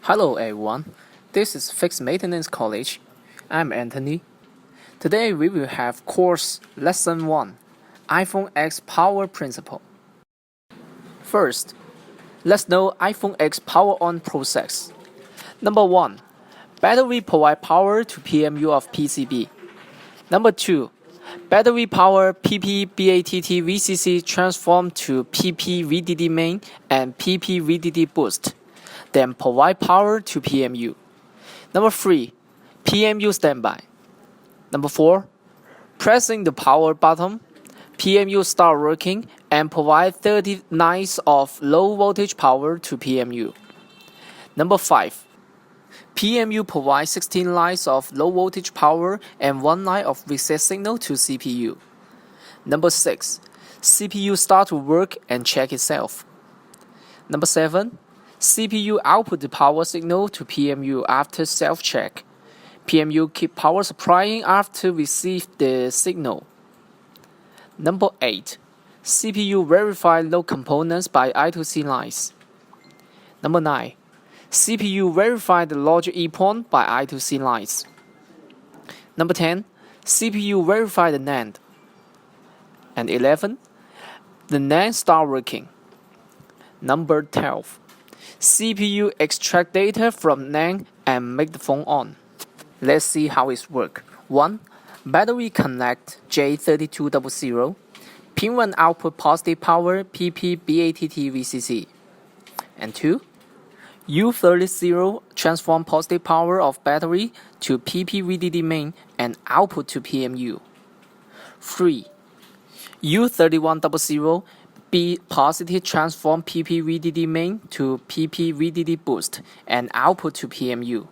Hello everyone, this is Fixed Maintenance College. I'm Anthony. Today we will have course Lesson 1, iPhone X Power Principle. First, let's know iPhone X Power On process. Number 1, battery provide power to PMU of PCB. Number 2, battery power PP BATT VCC transform to PP VDD main and PP VDD boost. Then provide power to PMU. Number 3, PMU standby. Number 4, pressing the power button, PMU start working and provide 30 lines of low voltage power to PMU. Number 5, PMU provides 16 lines of low voltage power and 1 line of reset signal to CPU. Number 6, CPU start to work and check itself. Number 7, CPU output the power signal to PMU after self-check. PMU keep power supplying after receive the signal. Number 8, CPU verify load components by I2C lines. Number 9, CPU verify the logic EEPROM by I2C lines. Number 10, CPU verify the NAND. And 11, the NAND start working. Number 12, CPU extract data from NAND and make the phone on. Let's see how it works. 1. Battery connect J3200. Pin 1 output positive power PP BATT VCC. And 2. U30 transform positive power of battery to PP VDD main and output to PMU. 3. U3100 B positive transform PP VDD main to PP VDD boost and output to PMU.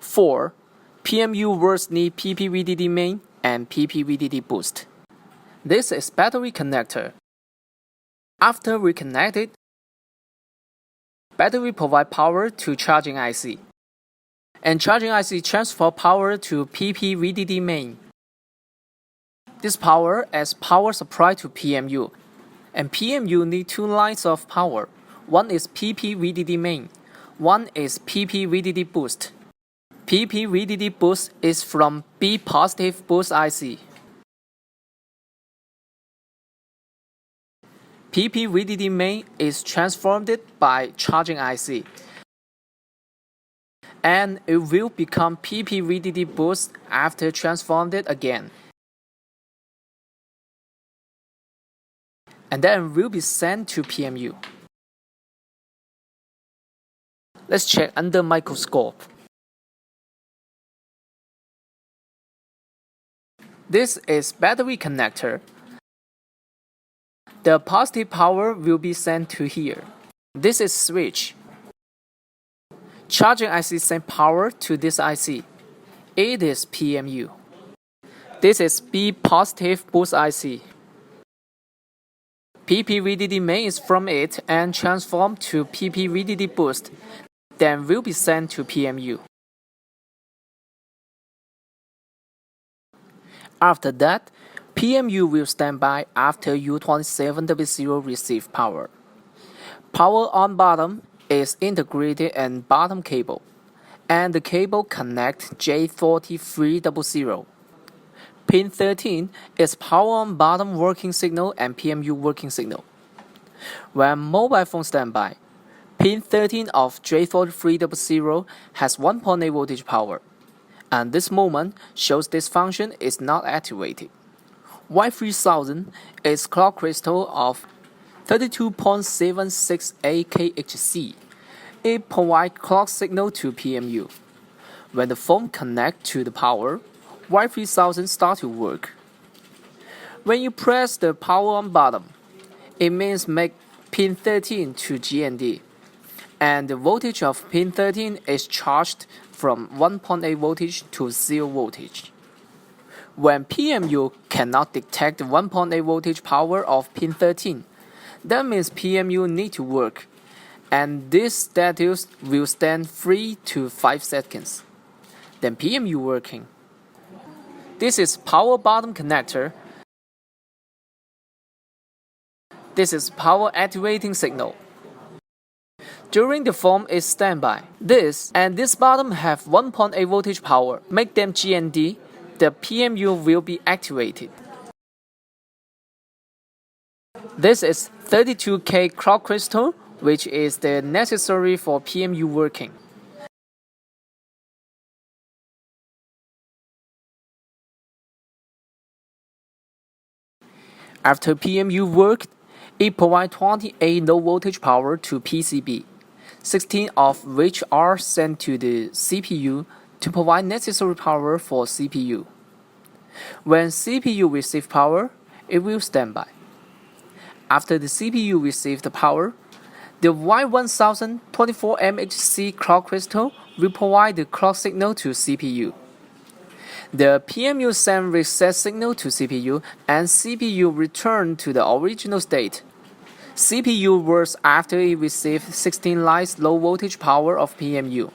4. PMU words need PP VDD main and PP VDD boost. This is battery connector. After reconnected, battery provide power to charging IC, and charging IC transfer power to PP VDD main. This power as power supply to PMU. And PMU need 2 lines of power. One is PP VDD main. One is PP VDD boost. PP VDD boost is from B positive boost IC. PP VDD main is transformed by charging IC. And it will become PP VDD boost after transformed again. And then will be sent to PMU. Let's check under microscope. This is battery connector. The positive power will be sent to here. This is switch. Charging IC send power to this IC. It is PMU. This is B positive boost IC. PP VDD main is from it and transformed to PP VDD boost, then will be sent to PMU. After that, PMU will stand by after U27W0 receive power. Power on bottom is integrated and bottom cable, and the cable connect J4300. Pin 13 is power on bottom working signal and PMU working signal. When mobile phone standby, pin 13 of J4300 has 1.8 voltage power, and this moment shows this function is not activated. Y3000 is clock crystal of 32.768 kHz. It provides clock signal to PMU. When the phone connects to the power, Y3000 start to work. When you press the power on bottom, it means make pin 13 to GND, and the voltage of pin 13 is charged from 1.8 voltage to 0 voltage. When PMU cannot detect the 1.8 voltage power of pin 13, that means PMU need to work, and this status will stand 3 to 5 seconds. Then PMU working. This is power bottom connector. This is power activating signal. During the phone is standby. This and this bottom have 1.8 voltage power. Make them GND. The PMU will be activated. This is 32K clock crystal, which is the necessary for PMU working. After PMU worked, it provides 28 low voltage power to PCB, 16 of which are sent to the CPU to provide necessary power for CPU. When CPU receives power, it will stand by. After the CPU receives the power, the Y1000 24 MHz clock crystal will provide the clock signal to CPU. The PMU sends reset signal to CPU and CPU return to the original state. CPU works after it receives 16 lines low voltage power of PMU,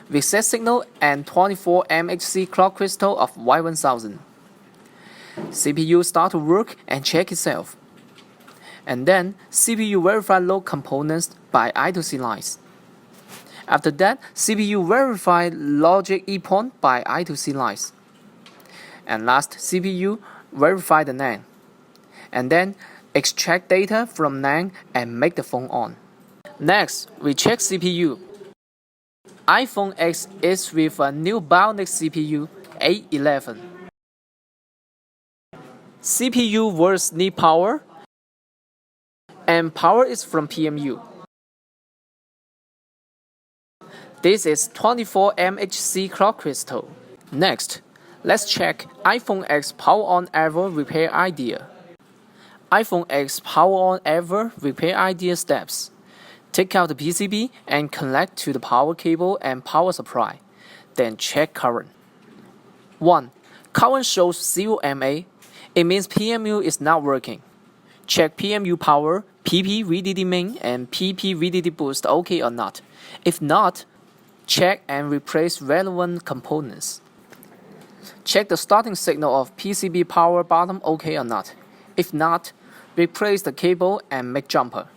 reset signal and 24 MHz clock crystal of Y1000. CPU start to work and check itself. And then CPU verify load components by I2C lines. After that, CPU verify logic EEPROM by I2C lines. And last, CPU verify the NAND. And then extract data from NAND and make the phone on. Next, we check CPU. iPhone X is with a new Bionic CPU, A11. CPU words need power, and power is from PMU. This is 24 MHz clock crystal. Next, let's check iPhone X power on ever repair idea. iPhone X power on ever repair idea steps. Take out the PCB and connect to the power cable and power supply. Then check current. 1. Current shows 0 mA. It means PMU is not working. Check PMU power, PP VDD min and PP VDD boost OK or not. If not, check and replace relevant components. Check the starting signal of PCB power bottom OK or not. If not, replace the cable and make jumper.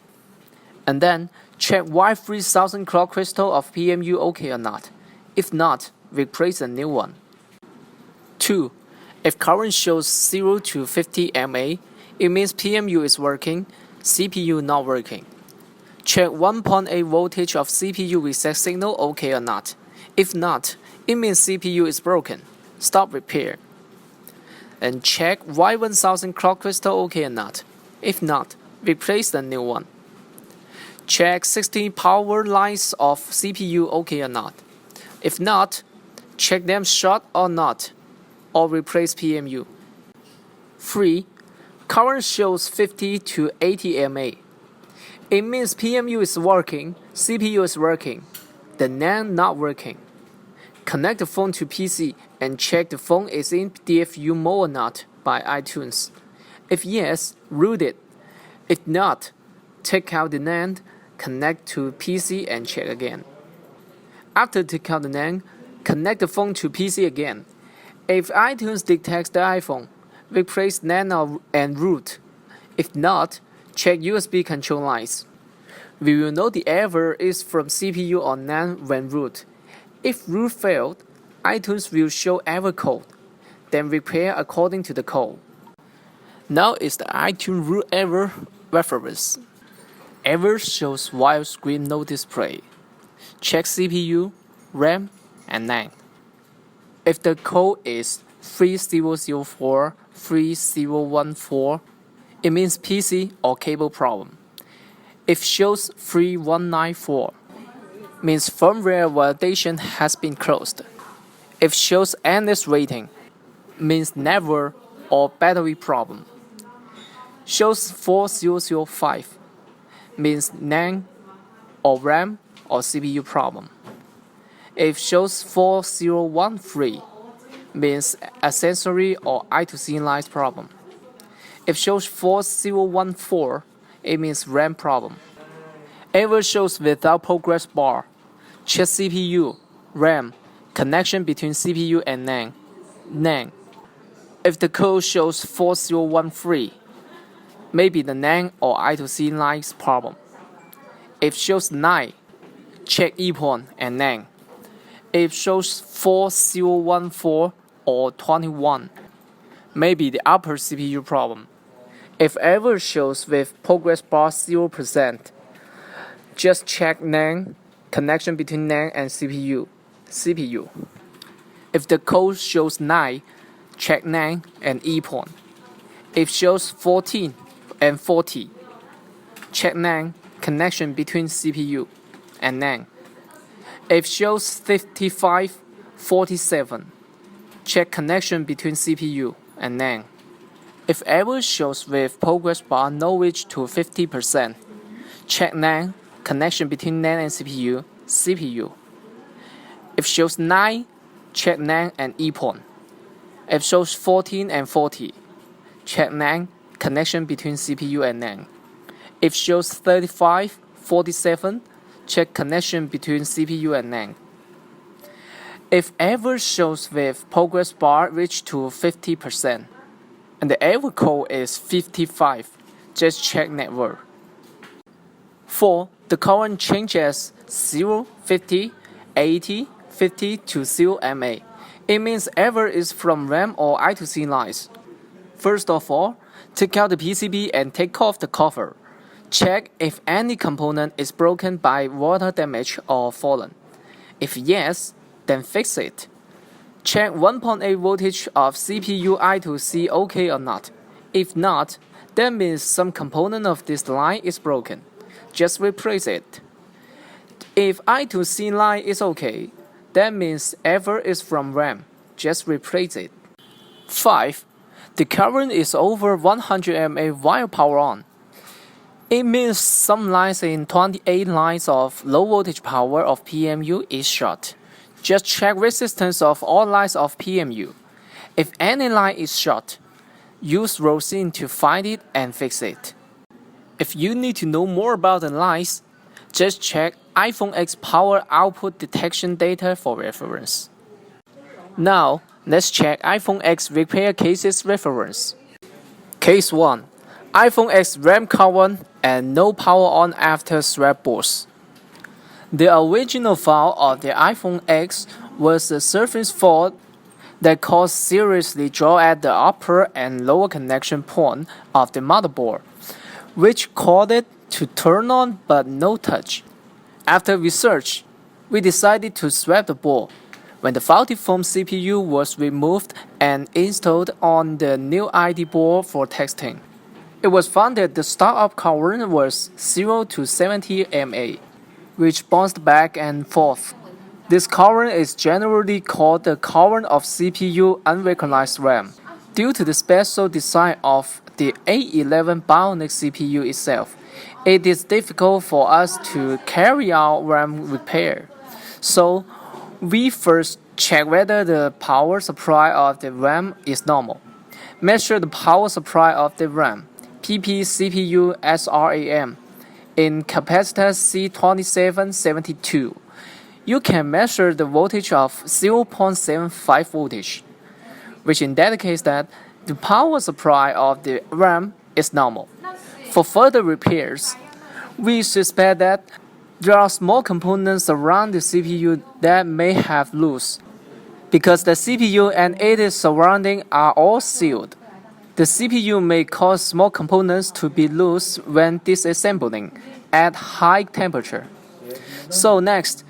And then check Y3000 clock crystal of PMU OK or not. If not, replace a new one. 2. If current shows 0 to 50 mA, it means PMU is working, CPU not working. Check 1.8 voltage of CPU reset signal OK or not. If not, it means CPU is broken. Stop repair. And check Y1000 clock crystal OK or not. If not, replace the new one. Check 16 power lines of CPU OK or not. If not, check them short or not, or replace PMU. 3. Current shows 50 to 80 mA. It means PMU is working, CPU is working, the NAND not working. Connect the phone to PC and check the phone is in DFU mode or not by iTunes. If yes, root it. If not, take out the NAND, connect to PC and check again. After take out the NAND, connect the phone to PC again. If iTunes detects the iPhone, replace NAND and root. If not, check USB control lines. We will know the error is from CPU or NAND when root. If root failed, iTunes will show error code. Then repair according to the code. Now is the iTunes root error reference. Error shows while screen no display. Check CPU, RAM, and NAND. If the code is 3004 3014, it means PC or cable problem. If shows 3194, means firmware validation has been closed. If shows endless rating, means never or battery problem. Shows 4005, means NAND or RAM or CPU problem. If shows 4013, means accessory or I2C lines problem. If shows 4014, it means RAM problem. Error shows without progress bar. Check CPU, RAM, connection between CPU and NAND. If the code shows 4013, maybe the NAND or I2C lines problem. If shows 9, check EEPROM and NAND. If shows 4014 or 21, maybe the upper CPU problem. If ever shows with progress bar 0%, just check NAND, connection between NAND and CPU. If the code shows 9, check NAND and EEPROM. If shows 14 and 40, check NAND, connection between CPU and NAND. If shows 55, 47, check connection between CPU and NAND. If ever shows with progress bar knowledge to 50%, check NAND, connection between NAND and CPU. If shows 9, check NAND and EEPROM. If shows 14 and 40, check NAND, connection between CPU and NAND. If shows 35, 47, check connection between CPU and NAND. If ever shows with progress bar reach to 50% and the error code is 55, just check network. 4. The current changes 0, 50, 80, 50 to 0 mA. It means error is from RAM or I2C lines. First of all, take out the PCB and take off the cover. Check if any component is broken by water damage or fallen. If yes, then fix it. Check 1.8 voltage of CPU I2C okay or not. If not, that means some component of this line is broken. Just replace it. If I2C line is okay, that means error is from RAM. Just replace it. 5. The current is over 100 mA while power on. It means some lines in 28 lines of low voltage power of PMU is short. Just check resistance of all lines of PMU. If any line is short, use Rosin to find it and fix it. If you need to know more about the lines, just check iPhone X power output detection data for reference. Now, let's check iPhone X repair cases reference. Case 1. iPhone X RAM current and no power on after swap boost. The original file of the iPhone X was a surface fault that caused seriously draw at the upper and lower connection point of the motherboard, which caused it to turn on but no touch. After research, we decided to swap the board. When the faulty foam CPU was removed and installed on the new ID board for testing, it was found that the startup current was 0 to 70 mA, which bounced back and forth. This current is generally called the current of CPU unrecognized RAM. Due to the special design of the A11 Bionic CPU itself, it is difficult for us to carry out RAM repair. So, we first check whether the power supply of the RAM is normal. Measure the power supply of the RAM, PP CPU SRAM, in capacitor C2772. You can measure the voltage of 0.75 voltage, which indicates that the power supply of the RAM is normal. For further repairs, we suspect that there are small components around the CPU that may have loose, because the CPU and its surrounding are all sealed. The CPU may cause small components to be loose when disassembling at high temperature. So next,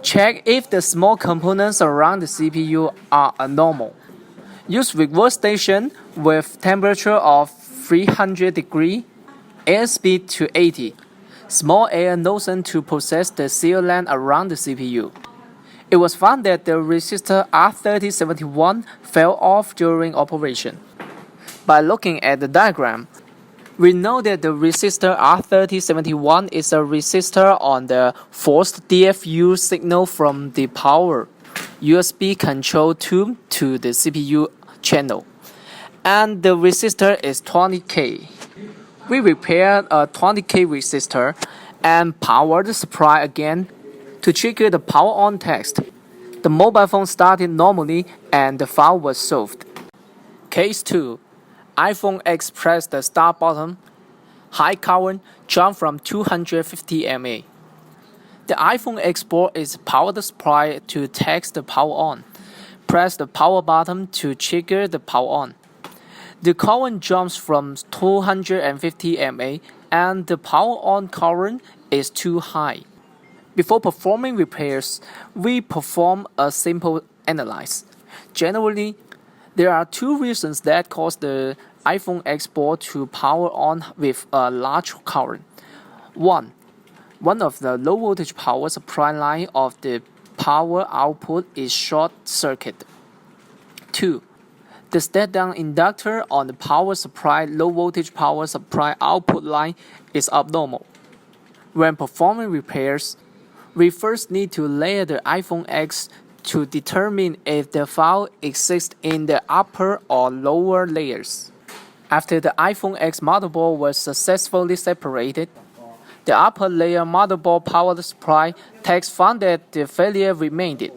check if the small components around the CPU are abnormal. Use reverse station with temperature of 300 degrees, airspeed to 80, small air nozzle to process the sealant around the CPU. It was found that the resistor R3071 fell off during operation. By looking at the diagram, we know that the resistor R3071 is a resistor on the forced DFU signal from the power USB control tube to the CPU channel, and the resistor is 20K. We repaired a 20K resistor and powered the supply again to trigger the power on text. The mobile phone started normally and the file was solved. Case 2. iPhone X pressed the start button. High current jumped from 250 mA. The iPhone X board is power supply to take the power on. Press the power button to trigger the power on. The current jumps from 250 mA and the power on current is too high. Before performing repairs, we perform a simple analysis. Generally, there are two reasons that cause the iPhone X board to power on with a large current. One of the low voltage power supply line of the power output is short circuit. 2. The step-down inductor on the power supply low voltage power supply output line is abnormal. When performing repairs, we first need to layer the iPhone X to determine if the fault exists in the upper or lower layers. After the iPhone X motherboard was successfully separated, the upper layer motherboard power supply text found that the failure remained,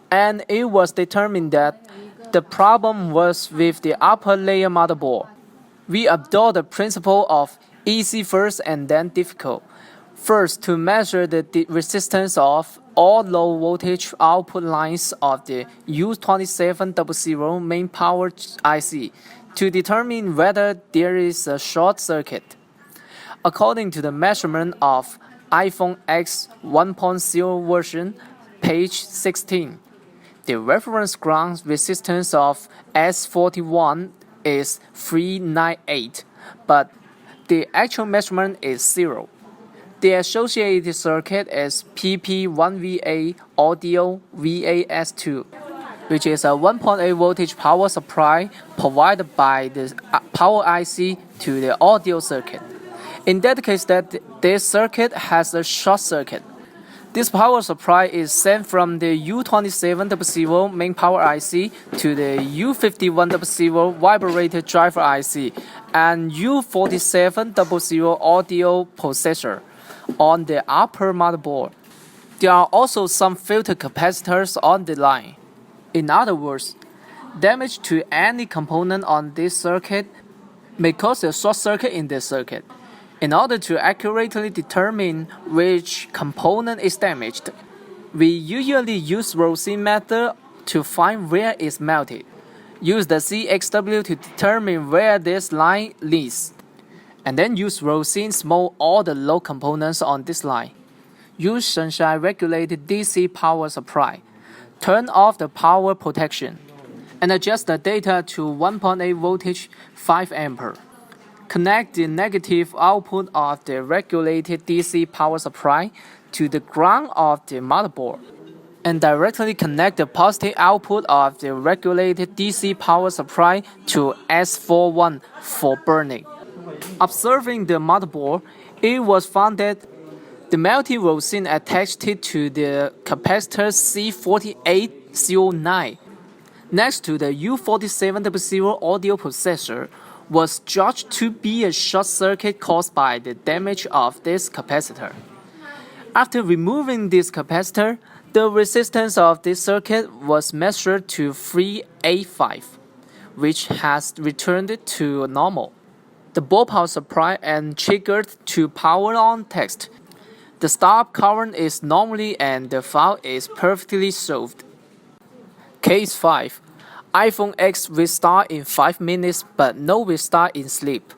and it was determined that the problem was with the upper layer motherboard. We adopt the principle of easy first and then difficult. First, to measure the resistance of all low voltage output lines of the U2700 main power IC to determine whether there is a short circuit. According to the measurement of iPhone X 1.0 version, page 16, the reference ground resistance of S41 is 398, but the actual measurement is 0. The associated circuit is PP1VA Audio VAS2, which is a 1.8 voltage power supply provided by the power IC to the audio circuit. In that case, this circuit has a short circuit. This power supply is sent from the U2700 main power IC to the U5100 vibrator driver IC and U4700 audio processor on the upper motherboard. There are also some filter capacitors on the line. In other words, damage to any component on this circuit may cause a short circuit in this circuit. In order to accurately determine which component is damaged, we usually use Rosin method to find where it's melted. Use the CXW to determine where this line leads, and then use Rosin small all the low components on this line. Use sunshine regulated DC power supply. Turn off the power protection, and adjust the data to 1.8 voltage 5 ampere. Connect the negative output of the regulated DC power supply to the ground of the motherboard, and directly connect the positive output of the regulated DC power supply to S41 for burning. Observing the motherboard, it was found that the melted rosin attached to the capacitor C4809 next to the U4700 audio processor was judged to be a short circuit caused by the damage of this capacitor. After removing this capacitor, the resistance of this circuit was measured to 385, which has returned to normal. The board power supply and triggered to power on text. The stop current is normally and the fault is perfectly solved. Case 5. iPhone X restart in 5 minutes but no restart in sleep.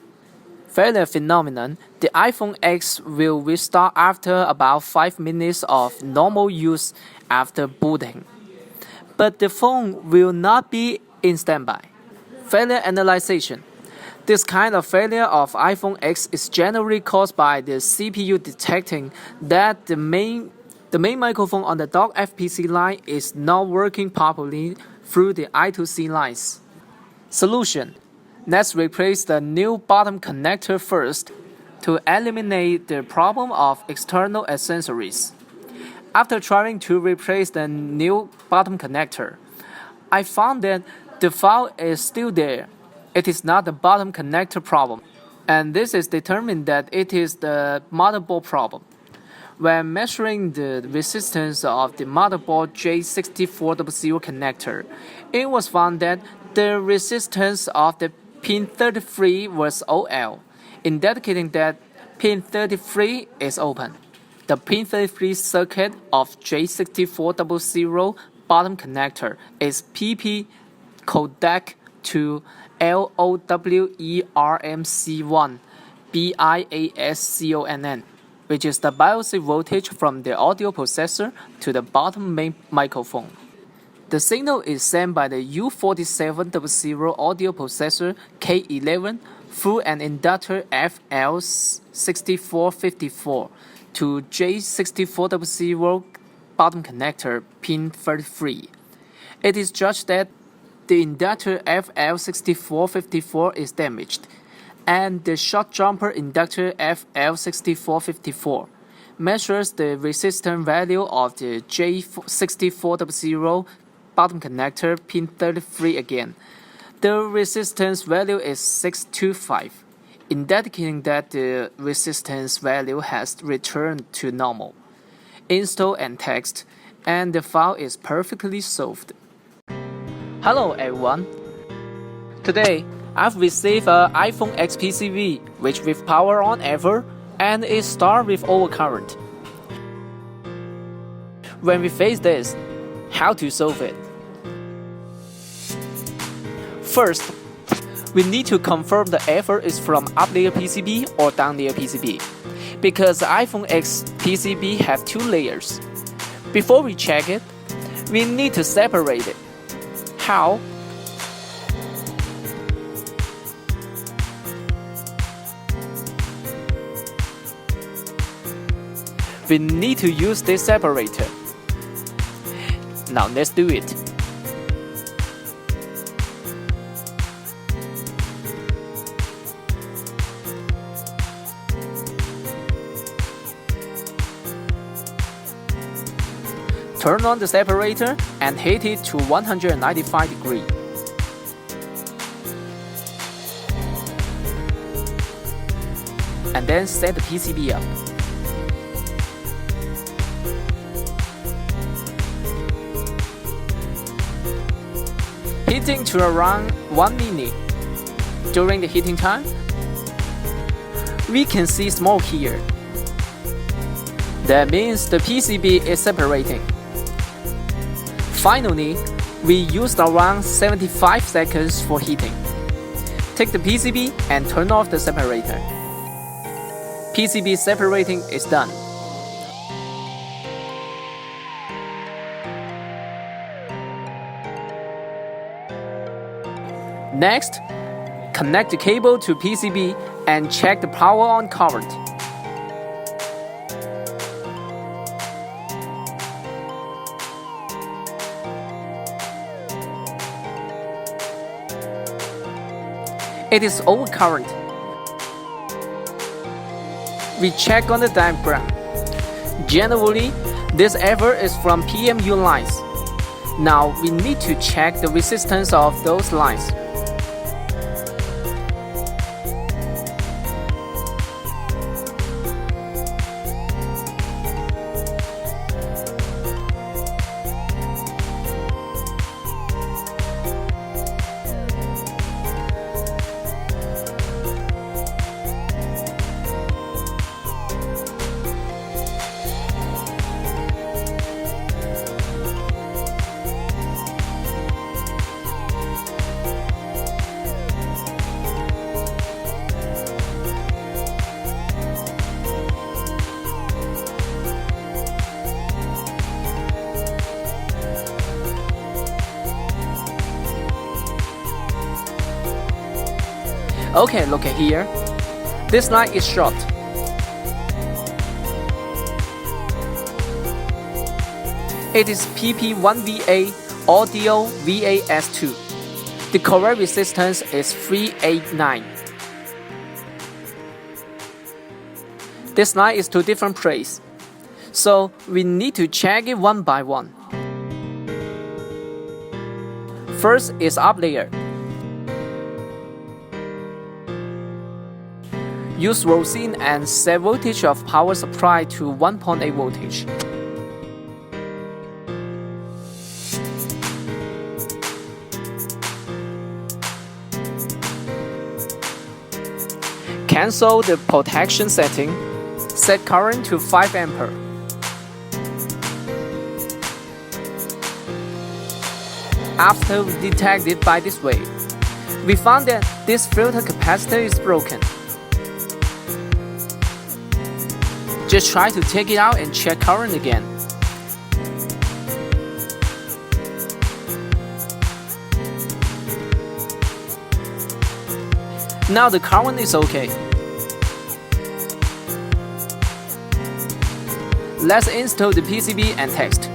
Failure phenomenon. The iPhone X will restart after about 5 minutes of normal use after booting, but the phone will not be in standby. Failure analyzation. This kind of failure of iPhone X is generally caused by the CPU detecting that the main microphone on the dock FPC line is not working properly through the I2C lines. Solution. Let's replace the new bottom connector first to eliminate the problem of external accessories. After trying to replace the new bottom connector, I found that the fault is still there. It is not the bottom connector problem, and this is determined that it is the motherboard problem. When measuring the resistance of the motherboard J6400 connector, it was found that the resistance of the pin 33 was OL, indicating that pin 33 is open. The pin 33 circuit of J6400 bottom connector is PP codec to LOWERMC1 BIASCONN, which is the bias voltage from the audio processor to the bottom main microphone. The signal is sent by the U4700 audio processor K11 through an inductor FL6454 to J6400 bottom connector pin 33. It is judged that the inductor FL6454 is damaged, and the shock jumper inductor FL6454 measures the resistance value of the J6400 bottom connector pin 33 again. The resistance value is 625, indicating that the resistance value has returned to normal. Install and text, and the file is perfectly solved. Hello everyone. Today, I've received an iPhone X PCB which with power on ever and it starts with overcurrent. When we face this, how to solve it? First, we need to confirm the error is from up layer PCB or down layer PCB, because the iPhone X PCB have two layers. Before we check it, we need to separate it. How? We need to use this separator. Now let's do it. Turn on the separator and heat it to 195 degrees. And then set the PCB up. Heating to around 1 minute. During the heating time, we can see smoke here. That means the PCB is separating. Finally, we used around 75 seconds for heating. Take the PCB and turn off the separator. PCB separating is done. Next, connect the cable to PCB and check the power on current. It is overcurrent. We check on the diagram. Generally, this error is from PMU lines. Now we need to check the resistance of those lines. Okay, look at here. This line is short. It is PP1VA Audio VAS2. The correct resistance is 389. This line is to different place, so we need to check it one by one. First is up layer. Use rosin and set voltage of power supply to 1.8 voltage. Cancel the protection setting. set current to 5 ampere. After we detect it by this way, we found that this filter capacitor is broken. Just try to take it out and check current again. Now the current is okay. Let's install the PCB and test.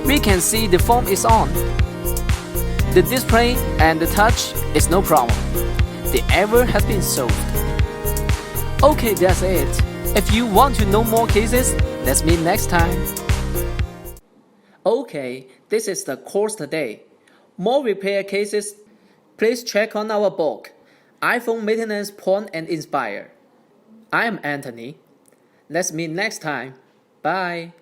We can see the phone is on. The display and the touch is no problem. The error has been solved. Okay, that's it. If you want to know more cases, let's meet next time. Okay, this is the course today. More repair cases, please check on our book, iPhone Maintenance Point and Inspire. I am Anthony. Let's meet next time. Bye.